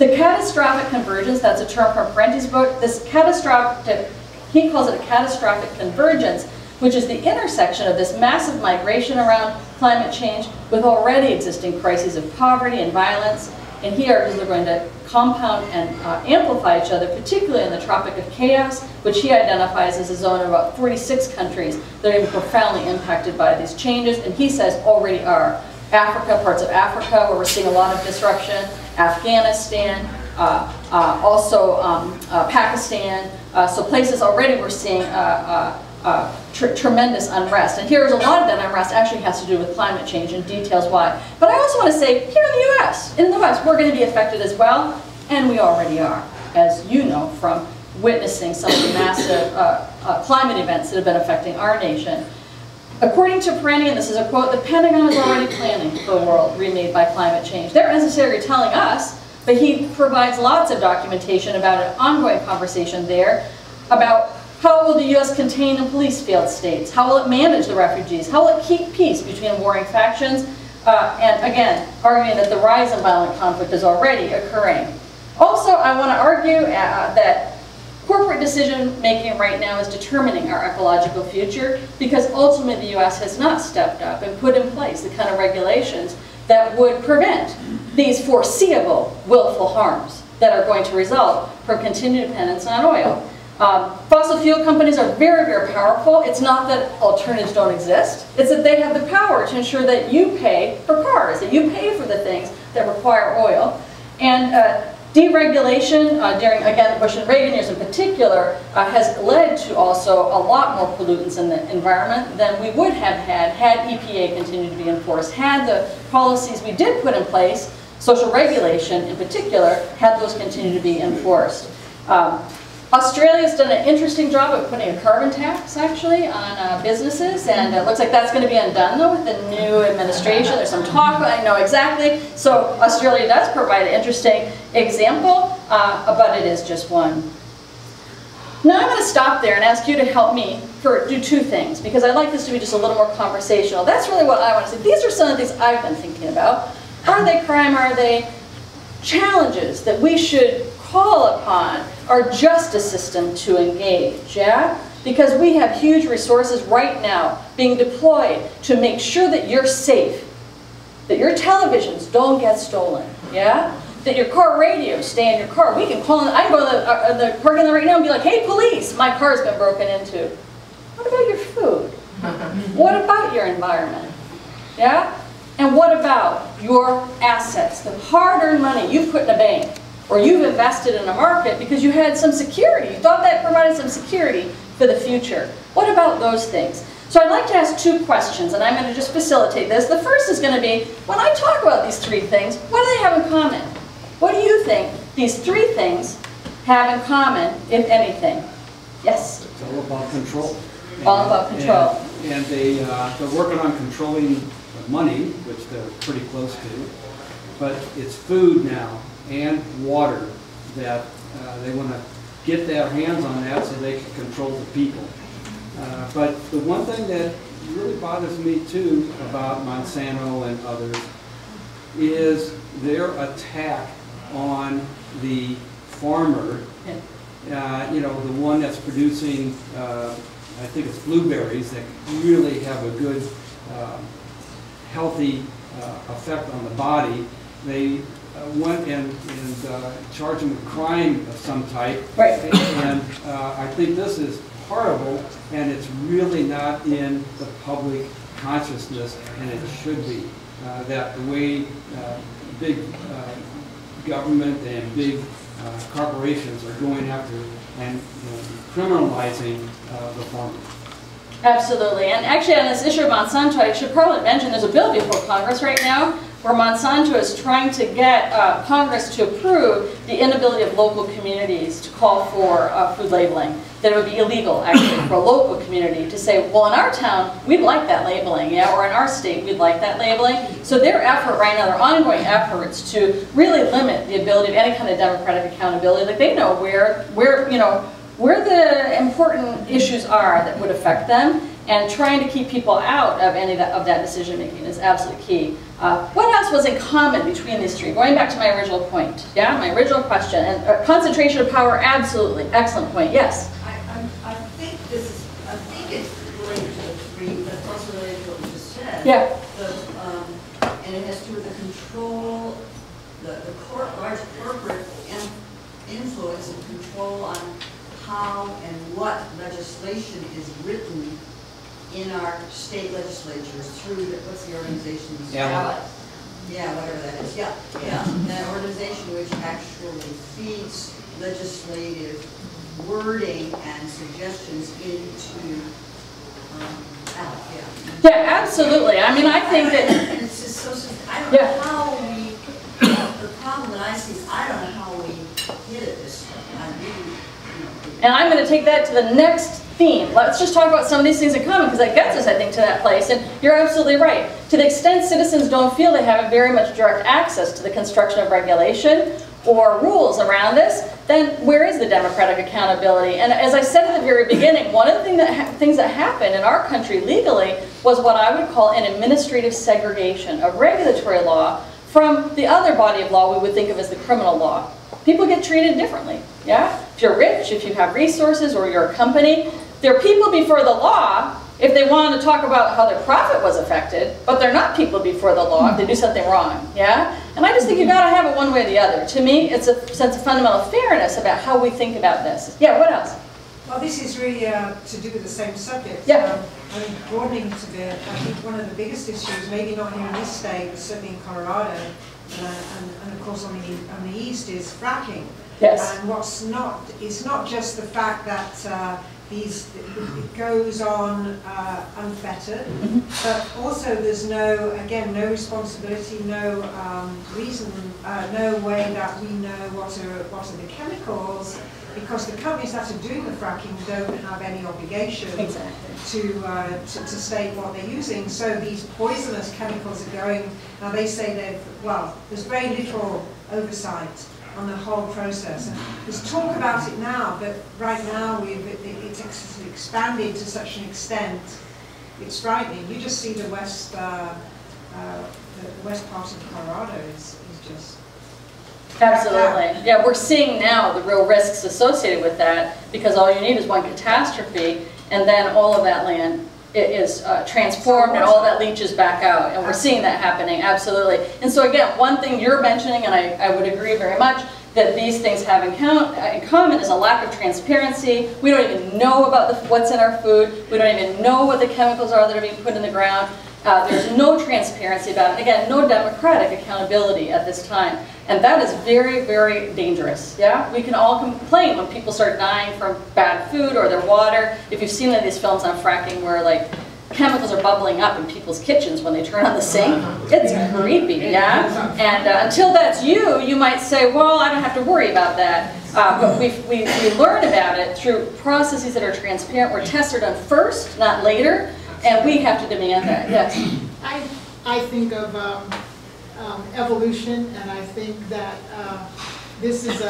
The catastrophic convergence, that's a term from Parenti's book, this catastrophic, he calls it a catastrophic convergence, which is the intersection of this massive migration around climate change with already existing crises of poverty and violence. And he argues they're going to compound and amplify each other, particularly in the Tropic of Chaos, which he identifies as a zone of about 46 countries that are profoundly impacted by these changes, and he says already are. Africa, parts of Africa where we're seeing a lot of disruption, Afghanistan, also Pakistan, so places already we're seeing tremendous unrest. And here's a lot of that unrest actually has to do with climate change and details why. But I also want to say, here in the US, we're going to be affected as well, and we already are, as you know from witnessing some of the massive climate events that have been affecting our nation. According to Parenti, and this is a quote, the Pentagon is already planning for a world remade by climate change. They're not necessarily telling us, but he provides lots of documentation about an ongoing conversation there about how will the U.S. contain and police failed states? How will it manage the refugees? How will it keep peace between warring factions? And again, arguing that the rise in violent conflict is already occurring. Also, I want to argue that corporate decision-making right now is determining our ecological future because ultimately the U.S. has not stepped up and put in place the kind of regulations that would prevent these foreseeable willful harms that are going to result from continued dependence on oil. Fossil fuel companies are very, very powerful. It's not that alternatives don't exist. It's that they have the power to ensure that you pay for cars, that you pay for the things that require oil. And deregulation during, again, the Bush and Reagan years in particular, has led to also a lot more pollutants in the environment than we would have had EPA continued to be enforced, had the policies we did put in place, social regulation in particular, had those continued to be enforced. Australia's done an interesting job of putting a carbon tax, actually, on businesses, and it looks like that's going to be undone, though, with the new administration. There's some talk, I know exactly. So Australia does provide an interesting example, but it is just one. Now I'm going to stop there and ask you to help me do two things, because I'd like this to be just a little more conversational. That's really what I want to say. These are some of the things I've been thinking about. Are they crime? Are they challenges that we should call upon our justice system to engage, yeah? Because we have huge resources right now being deployed to make sure that you're safe, that your televisions don't get stolen, yeah? That your car radios stay in your car. We can call, I can go to the parking lot right now and be like, hey police, my car's been broken into. What about your food? What about your environment, yeah? And what about your assets, the hard-earned money you've put in a bank, or you've invested in a market because you had some security. You thought that provided some security for the future. What about those things? So I'd like to ask two questions, and I'm going to just facilitate this. The first is going to be, when I talk about these three things, what do they have in common? What do you think these three things have in common, if anything? Yes? It's all about control. All about control. And they're working on controlling money, which they're pretty close to, but it's food now and water that they want to get their hands on that so they can control the people. But the one thing that really bothers me too about Monsanto and others is their attack on the farmer, you know, the one that's producing, I think it's blueberries that really have a good healthy effect on the body. They went and charged him with crime of some type. Right. And I think this is horrible, and it's really not in the public consciousness, and it should be. That the way big government and big corporations are going after and criminalizing the farmers. Absolutely, and actually on this issue of Monsanto, I should probably mention there's a bill before Congress right now where Monsanto is trying to get Congress to approve the inability of local communities to call for food labeling. That it would be illegal, actually, for a local community to say, well, in our town, we'd like that labeling, yeah, or in our state, we'd like that labeling. So their effort right now, their ongoing efforts to really limit the ability of any kind of democratic accountability, like they know where the important issues are that would affect them, And trying to keep people out of any of that decision making is absolutely key. What else was in common between these three? Going back to my original point, yeah, my original question. And concentration of power, absolutely, excellent point. Yes. I think it's related to the three, but it's also related to what you just said. Yeah. And it has to do with the control, the large corporate influence and control on how and what legislation is written in our state legislatures through what's the organization? Yeah. Yeah, whatever that is. Yeah, yeah. That organization which actually feeds legislative wording and suggestions into Yeah, absolutely. I mean, I think that. And it's just so. I don't know how we. The problem that I see is I don't know how we hit it this way. I really, And I'm going to take that to the next theme. Let's just talk about some of these things in common, because that gets us, I think, to that place. And you're absolutely right. To the extent citizens don't feel they have very much direct access to the construction of regulation or rules around this, then where is the democratic accountability? And as I said at the very beginning, one of the things that happened in our country legally was what I would call an administrative segregation of regulatory law from the other body of law we would think of as the criminal law. People get treated differently, yeah? If you're rich, if you have resources, or you're a company, there are people before the law if they want to talk about how their profit was affected, but they're not people before the law if they do something wrong, yeah? And I just think you've got to have it one way or the other. To me, it's a sense of fundamental fairness about how we think about this. Yeah, what else? Well, this is really to do with the same subject. Yeah. I mean, broadening it a bit, I think one of the biggest issues, maybe not here in this state, but certainly in Colorado, and of course on the east, is fracking. Yes. And it's not just the fact that it goes on unfettered, but also there's no responsibility, no reason, no way that we know what are the chemicals, because the companies that are doing the fracking don't have any obligation to state what they're using. So these poisonous chemicals are going. Now they say there's very little oversight on the whole process. And there's talk about it now, but right now it's expanded to such an extent, it's frightening. You just see the west part of Colorado is just... Absolutely. Yeah, we're seeing now the real risks associated with that, because all you need is one catastrophe, and then all of that land is transformed and all that leaches back out, and we're seeing that happening, absolutely. And so again, one thing you're mentioning, and I would agree very much, that these things have in common is a lack of transparency. We don't even know about what's in our food. We don't even know what the chemicals are that are being put in the ground. There's no transparency about it. Again, no democratic accountability at this time. And that is very, very dangerous. Yeah, we can all complain when people start dying from bad food or their water. If you've seen any of these films on fracking where like chemicals are bubbling up in people's kitchens when they turn on the sink, it's creepy, yeah? And until that's you might say, well, I don't have to worry about that. But we learn about it through processes that are transparent, where tests are done first, not later, and we have to demand that, yes? I think of evolution, and I think that this is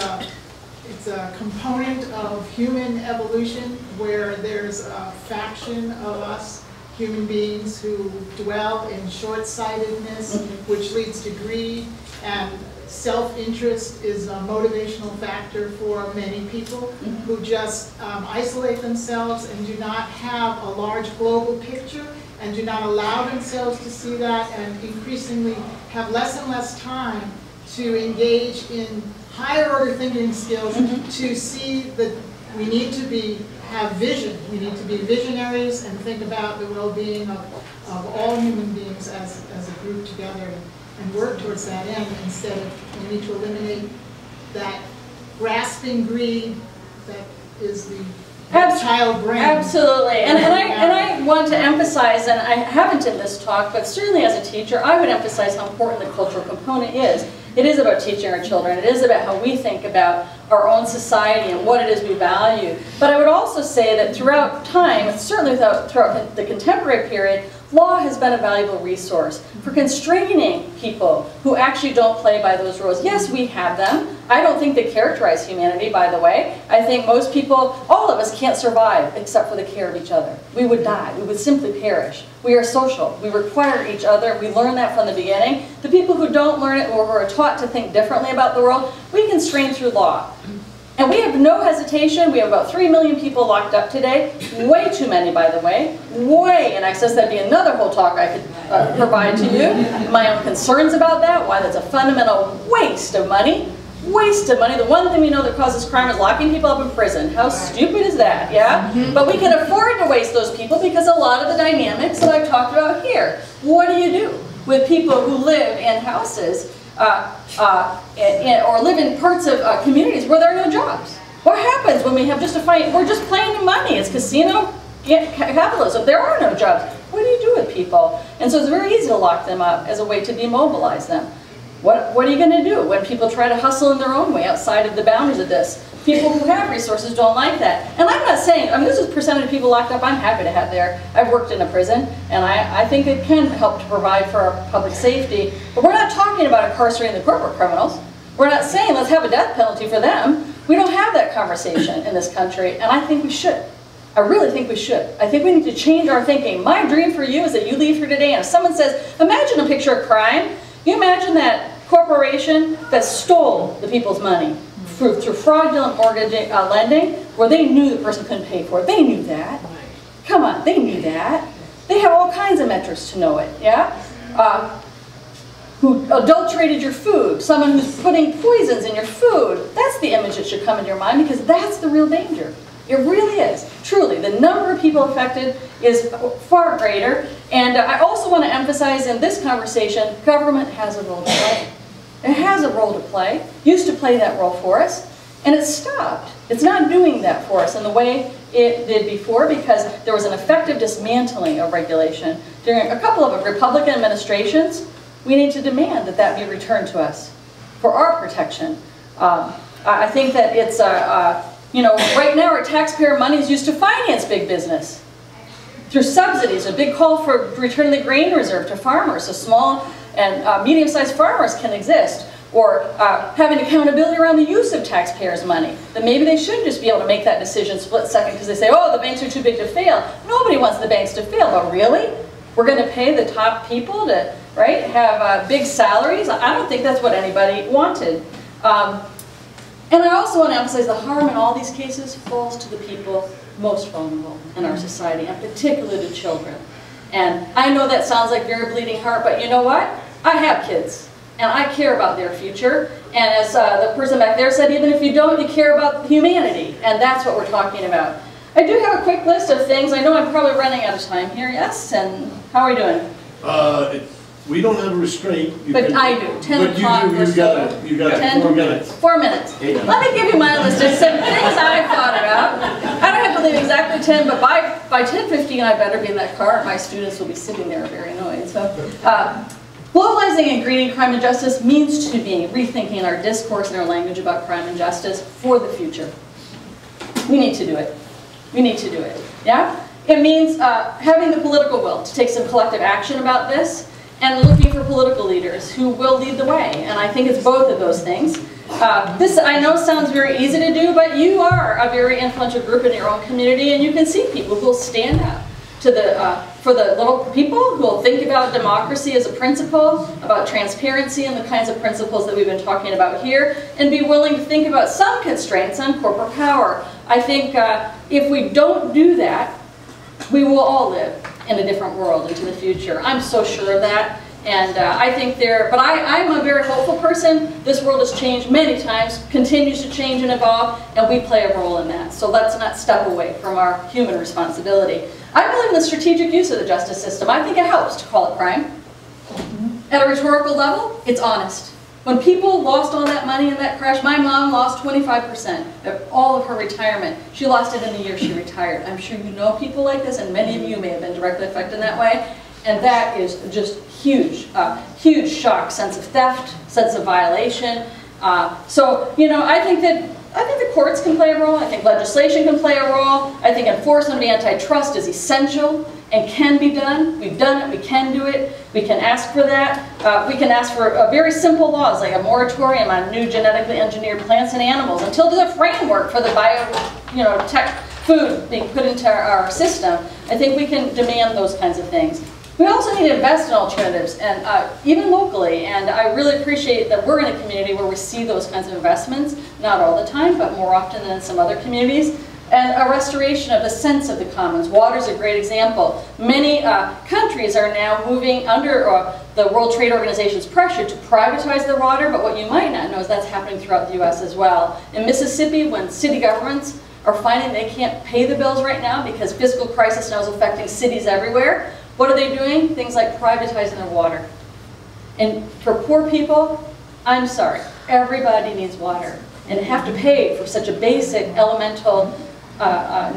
it's a component of human evolution where there's a faction of us human beings who dwell in short-sightedness, which leads to greed, and self-interest is a motivational factor for many people who just isolate themselves and do not have a large global picture and do not allow themselves to see that, and increasingly have less and less time to engage in higher order thinking skills to see that we need to have vision. We need to be visionaries and think about the well-being of all human beings as a group together and work towards that end, instead of we need to eliminate that grasping greed that is the child brain. Absolutely. And I want to emphasize, and I haven't in this talk, but certainly as a teacher, I would emphasize how important the cultural component is. It is about teaching our children. It is about how we think about our own society and what it is we value. But I would also say that throughout time, certainly throughout the contemporary period, Law has been a valuable resource for constraining people who actually don't play by those rules. Yes, we have them. I don't think they characterize humanity, by the way. I think most people, all of us, can't survive except for the care of each other. We would die. We would simply perish. We are social. We require each other. We learn that from the beginning. The people who don't learn it or who are taught to think differently about the world, we constrain through law. And we have no hesitation. We have about 3 million people locked up today. Way too many, by the way. Way in excess. That'd be another whole talk I could provide to you. My own concerns about that, why that's a fundamental waste of money. Waste of money. The one thing we know that causes crime is locking people up in prison. How stupid is that, yeah? But we can afford to waste those people because a lot of the dynamics that I've talked about here. What do you do with people who live in houses or live in parts of communities where there are no jobs? What happens when we have just a fight? We're just playing in money. It's casino capitalism. There are no jobs. What do you do with people? And so it's very easy to lock them up as a way to demobilize them. What are you going to do when people try to hustle in their own way outside of the boundaries of this? People who have resources don't like that. And I'm not saying, I mean, this is a percentage of people locked up I'm happy to have there. I've worked in a prison, and I think it can help to provide for our public safety. But we're not talking about incarcerating the corporate criminals. We're not saying let's have a death penalty for them. We don't have that conversation in this country, and I think we should. I really think we should. I think we need to change our thinking. My dream for you is that you leave here today, and if someone says, imagine a picture of crime, you imagine that corporation that stole the people's money through fraudulent mortgage lending, where they knew the person couldn't pay for it. They knew that. Come on, they knew that. They have all kinds of metrics to know it, yeah? Who adulterated your food, someone who's putting poisons in your food. That's the image that should come into your mind, because that's the real danger. It really is. Truly, the number of people affected is far greater. And I also want to emphasize in this conversation, government has a role to play. It has a role to play, used to play that role for us, and it stopped. It's not doing that for us in the way it did before, because there was an effective dismantling of regulation. During a couple of Republican administrations, we need to demand that that be returned to us for our protection. I think that it's, you know, right now our taxpayer money is used to finance big business through subsidies, a big call for returning the grain reserve to farmers, so small and medium-sized farmers can exist, or having accountability around the use of taxpayers' money. That maybe they shouldn't just be able to make that decision split second because they say, oh, the banks are too big to fail. Nobody wants the banks to fail, but really? We're going to pay the top people to, right, have big salaries? I don't think that's what anybody wanted. And I also want to emphasize the harm in all these cases falls to the people most vulnerable in our society, and particularly to children. And I know that sounds like very bleeding heart, but you know what? I have kids, and I care about their future. And as the person back there said, even if you don't, you care about humanity, and that's what we're talking about. I do have a quick list of things. I know I'm probably running out of time here, yes? And how are we doing? We don't have a restraint. But I do. 10 o'clock. You got 4 minutes. 4 minutes. Yeah. Let me give you my list of some things I thought about. I don't have to leave exactly 10, but by 10:15 I better be in that car. My students will be sitting there very annoyed. So, globalizing and greening crime and justice means to be rethinking our discourse and our language about crime and justice for the future. We need to do it. We need to do it. Yeah? It means having the political will to take some collective action about this, and looking for political leaders who will lead the way. And I think it's both of those things. This, I know, sounds very easy to do, but you are a very influential group in your own community, and you can see people who will stand up to for the little people, who will think about democracy as a principle, about transparency and the kinds of principles that we've been talking about here, and be willing to think about some constraints on corporate power. I think if we don't do that, we will all live in a different world into the future. I'm so sure of that. And I think but I'm a very hopeful person. This world has changed many times, continues to change and evolve, and we play a role in that. So let's not step away from our human responsibility. I believe in the strategic use of the justice system. I think it helps to call it crime. At a rhetorical level, it's honest. When people lost all that money in that crash, my mom lost 25% of all of her retirement. She lost it in the year she retired. I'm sure you know people like this, and many of you may have been directly affected in that way. And that is just huge, huge shock, sense of theft, sense of violation. So, you know, I think that I think the courts can play a role. I think legislation can play a role. I think enforcement of antitrust is essential and can be done. We've done it. We can do it. We can ask for that. We can ask for very simple laws like a moratorium on new genetically engineered plants and animals until there's a framework for the tech food being put into our system. I think we can demand those kinds of things. We also need to invest in alternatives, and even locally, and I really appreciate that we're in a community where we see those kinds of investments, not all the time, but more often than in some other communities, and a restoration of the sense of the commons. Water is a great example. Many countries are now moving under the World Trade Organization's pressure to privatize their water, but what you might not know is that's happening throughout the US as well. In Mississippi, when city governments are finding they can't pay the bills right now because fiscal crisis now is affecting cities everywhere, what are they doing? Things like privatizing their water. And for poor people, I'm sorry, everybody needs water. And to have to pay for such a basic, elemental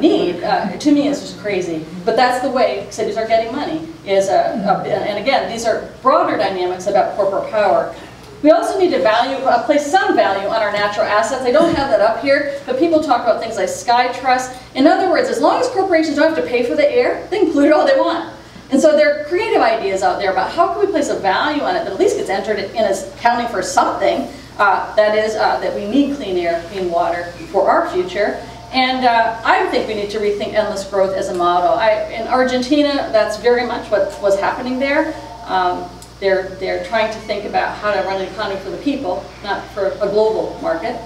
need, to me, is just crazy. But that's the way cities are getting money. And again, these are broader dynamics about corporate power. We also need to place some value on our natural assets. I don't have that up here, but people talk about things like Sky Trust. In other words, as long as corporations don't have to pay for the air, they can pollute all they want. And so there are creative ideas out there about how can we place a value on it that at least gets entered in as accounting for something, that we need clean air, clean water for our future. And I think we need to rethink endless growth as a model. In Argentina, that's very much what was happening there. They're trying to think about how to run an economy for the people, not for a global market.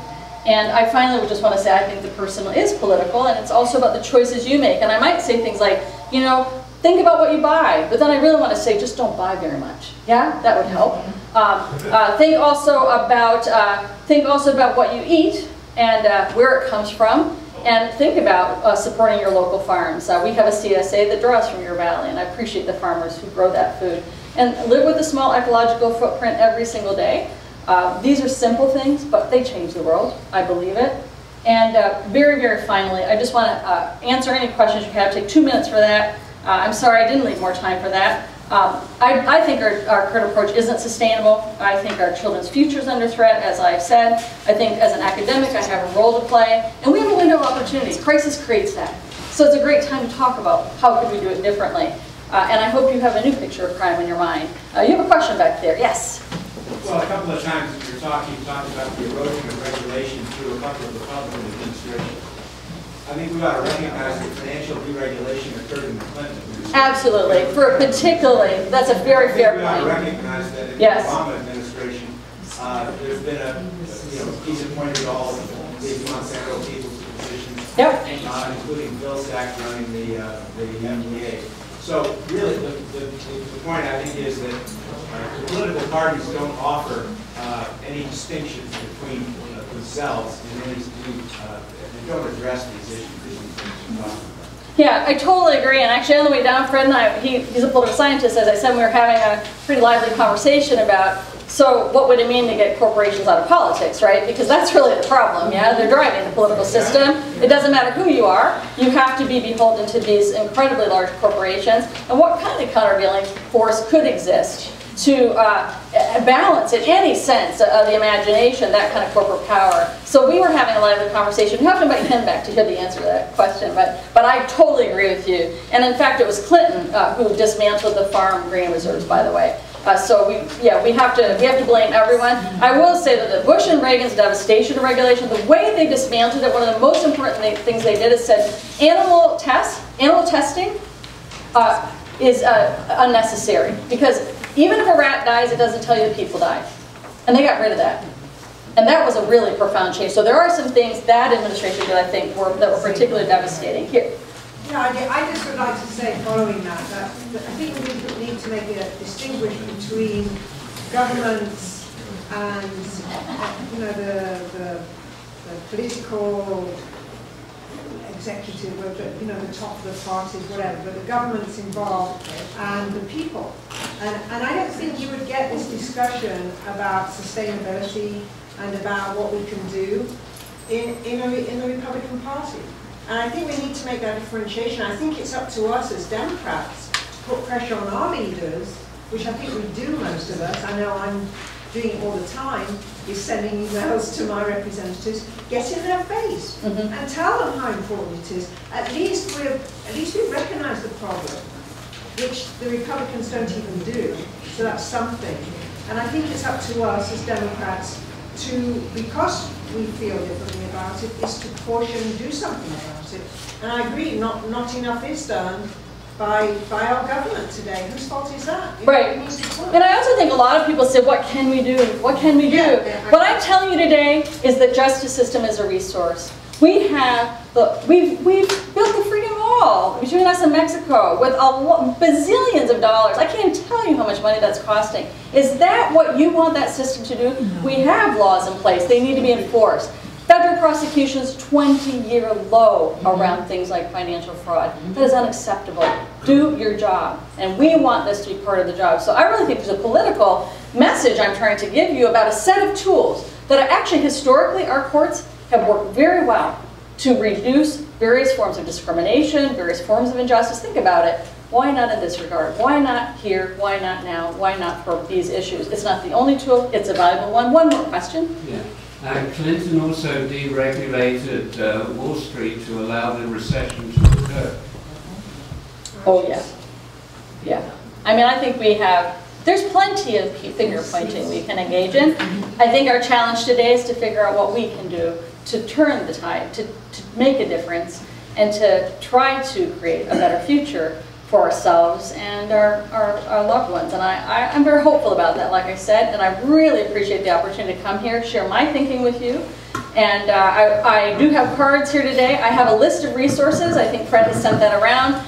And I finally would just want to say I think the personal is political, and it's also about the choices you make. And I might say things like, think about what you buy, but then I really want to say just don't buy very much. Yeah, that would help. Think also about what you eat and where it comes from, and think about supporting your local farms. We have a CSA that draws from your valley, and I appreciate the farmers who grow that food. And live with a small ecological footprint every single day. These are simple things, but they change the world. I believe it. And very, very finally, I just want to answer any questions you have. Take 2 minutes for that. I'm sorry I didn't leave more time for that. I think our current approach isn't sustainable. I think our children's future is under threat, as I've said. I think as an academic I have a role to play. And we have a window of opportunity. Crisis creates that. So it's a great time to talk about how could we do it differently. And I hope you have a new picture of crime in your mind. You have a question back there. Yes? Well, a couple of times in your talk, you talked about the erosion of regulation through a couple of Republican administrations. I think we ought to recognize that financial deregulation occurred in the Clinton administration. Absolutely. That's a very fair point. We ought to recognize that in the Obama administration, there's been he's appointed all of the Monsanto people to positions, including Bill Sack running the FDA. So really, the point I think is that the political parties don't offer any distinctions between themselves, and they don't address these issues. Yeah, I totally agree. And actually, on the way down, Fred and I, he's a political scientist, as I said, we were having a pretty lively conversation about, so what would it mean to get corporations out of politics, right? Because that's really the problem, yeah? They're driving the political system. It doesn't matter who you are. You have to be beholden to these incredibly large corporations. And what kind of countervailing force could exist to balance, in any sense of the imagination, that kind of corporate power? So we were having a lively conversation. You have to invite him back to hear the answer to that question, but I totally agree with you. And in fact, it was Clinton who dismantled the farm grain reserves, by the way. So we have to blame everyone. I will say that the Bush and Reagan's devastation of regulation, the way they dismantled it, one of the most important things they did is said animal testing is unnecessary, because even if a rat dies, it doesn't tell you the people died. And they got rid of that. And that was a really profound change. So there are some things that administration did, I think, were particularly devastating. Here. Yeah, I just would like to say, following that I think we need to make a distinguish between governments and the political executive, the top of the parties, whatever, but the government's involved and the people. And I don't think you would get this discussion about sustainability and about what we can do in the Republican Party. And I think we need to make that differentiation. I think it's up to us as Democrats to put pressure on our leaders, which I think we do, most of us. I know I'm doing it all the time is sending emails to my representatives, get in their face and tell them how important it is. At least we recognise the problem, which the Republicans don't even do. So that's something. And I think it's up to us as Democrats to, because we feel differently about it, is to push and do something about it. And I agree, not enough is done by our government today. Whose fault is that? Right. And I also think a lot of people say, what can we do? What can we do? Yeah, what I'm telling you today is that justice system is a resource. We've built the Freedom Wall between us and Mexico with bazillions of dollars. I can't tell you how much money that's costing. Is that what you want that system to do? No. We have laws in place. They need to be enforced. Federal prosecution's 20-year low around things like financial fraud. That is unacceptable. Do your job. And we want this to be part of the job. So I really think there's a political message I'm trying to give you about a set of tools that are actually historically our courts have worked very well to reduce various forms of discrimination, various forms of injustice. Think about it. Why not in this regard? Why not here? Why not now? Why not for these issues? It's not the only tool. It's a valuable one. One more question. Yeah. Clinton also deregulated Wall Street to allow the recession to occur. Oh, yeah. Yeah. I mean, I think there's plenty of finger pointing we can engage in. I think our challenge today is to figure out what we can do to turn the tide, to make a difference, and to try to create a better future for ourselves and our loved ones. And I'm very hopeful about that, like I said, and I really appreciate the opportunity to come here, share my thinking with you. And I do have cards here today. I have a list of resources. I think Fred has sent that around.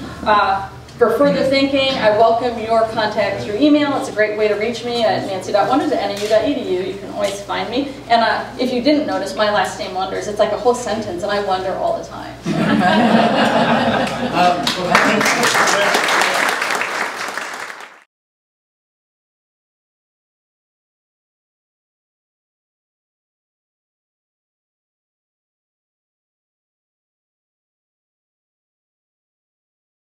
For further thinking, I welcome your contact through email. It's a great way to reach me at nancy.wonders@nau.edu. You can always find me. And if you didn't notice, my last name Wonders. It's like a whole sentence, and I wonder all the time.